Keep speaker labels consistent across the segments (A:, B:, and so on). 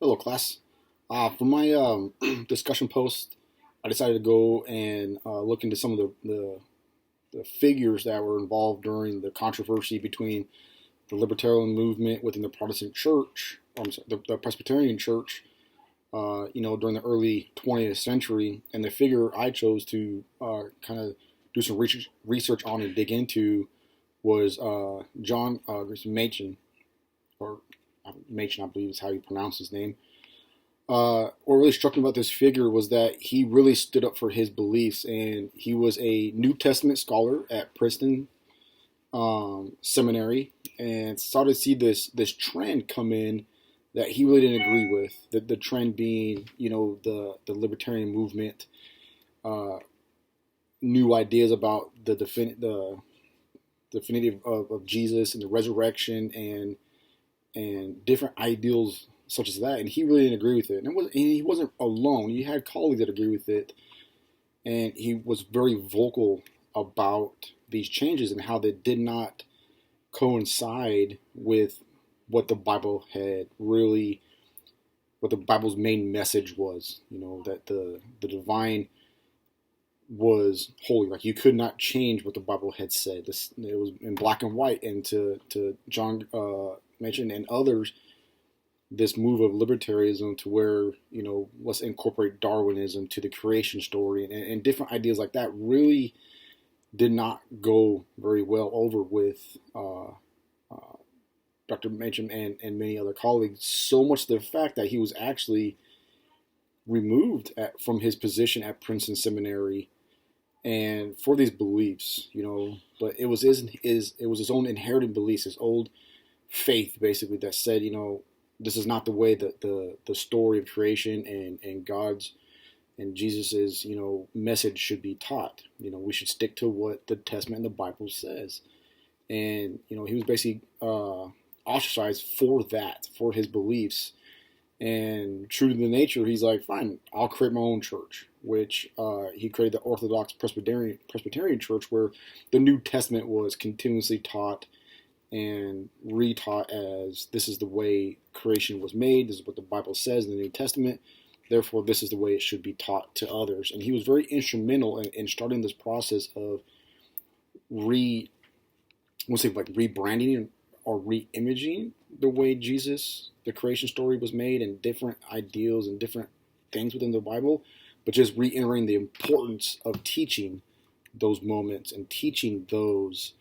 A: Hello, class. For my discussion post, I decided to go and look into some of the figures that were involved during the controversy between the libertarian movement within the Protestant church, or I'm sorry, the Presbyterian church, during the early 20th century. And the figure I chose to kind of do some research on and dig into was John Machen, or Machen, I believe is how you pronounce his name. What really struck me about this figure was that he really stood up for his beliefs, and he was a New Testament scholar at Princeton Seminary, and started to see this trend come in that he really didn't agree with. The trend being, the libertarian movement, uh, new ideas about the definitive of Jesus and the resurrection, and different ideals such as that, and he really didn't agree with it. And he wasn't alone. He had colleagues that agreed with it, and he was very vocal about these changes and how they did not coincide with what the Bible had really, what the Bible's main message was. That the divine was holy. Like, you could not change what the Bible had said. It was in black and white. And to John mentioned and others, this move of libertarianism to where, let's incorporate Darwinism to the creation story, and different ideas like that really did not go very well over with Dr. Meacham and many other colleagues, so much to the fact that he was actually removed from his position at Princeton Seminary, and for these beliefs, but it was his own inherited beliefs, his old faith, basically, that said, this is not the way that the story of creation and God's and Jesus's message should be taught. We should stick to what the Testament and the Bible says. And he was basically ostracized for his beliefs. And true to the nature, he's like, fine, I'll create my own church, which he created the Orthodox Presbyterian Church, where the New Testament was continuously taught and retaught as this is the way creation was made. This is what the Bible says in the New Testament. Therefore, this is the way it should be taught to others. And he was very instrumental in starting this process of rebranding or re-imaging the way Jesus, the creation story, was made, and different ideals and different things within the Bible, but just reiterating the importance of teaching those moments and teaching those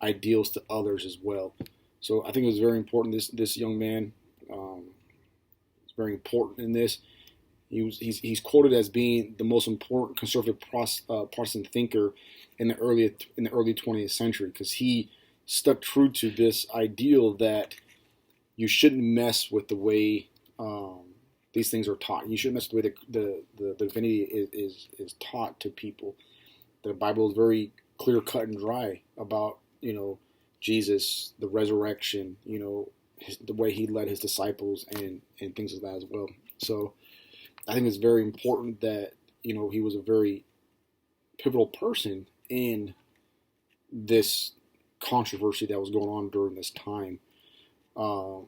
A: ideals to others as well. So I think it was very important. This young man is very important in this. He's quoted as being the most important conservative Protestant thinker in the early 20th century, because he stuck true to this ideal that you shouldn't mess with the way these things are taught. You shouldn't mess with the way the divinity is taught to people. The Bible is very clear cut and dry about Jesus, the resurrection, the way he led his disciples, and things like that as well. So I think it's very important that he was a very pivotal person in this controversy that was going on during this time. Uh,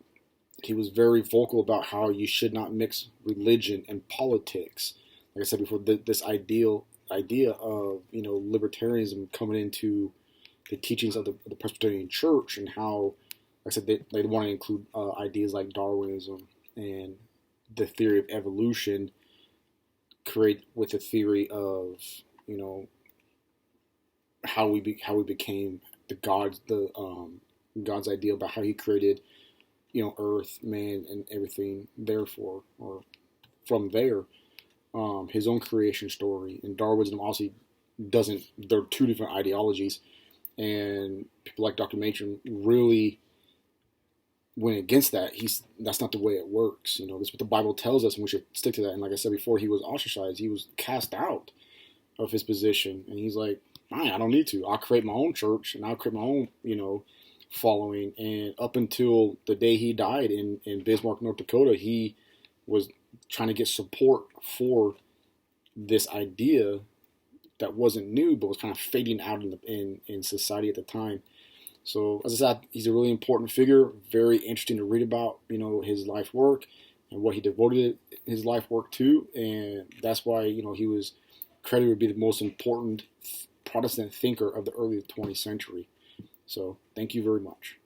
A: he was very vocal about how you should not mix religion and politics. Like I said before, this idea of libertarianism coming into the teachings of the Presbyterian Church, and how, like I said, they want to include ideas like Darwinism and the theory of evolution, create with the theory of how we became God's idea about how he created earth, man, and everything. Therefore, or from there, his own creation story. And Darwinism obviously doesn't. They're two different ideologies, and people like Dr. Matron really went against that. That's not the way it works. That's what the Bible tells us, and we should stick to that. And like I said before, he was ostracized. He was cast out of his position, and he's like, I don't need to. I'll create my own church, and I'll create my own, following. And up until the day he died in Bismarck, North Dakota, he was trying to get support for this idea that wasn't new, but was kind of fading out in society at the time. So, as I said, he's a really important figure. Very interesting to read about, his life work, and what he devoted his life work to, and that's why he was credited to be the most important Protestant thinker of the early 20th century. So thank you very much.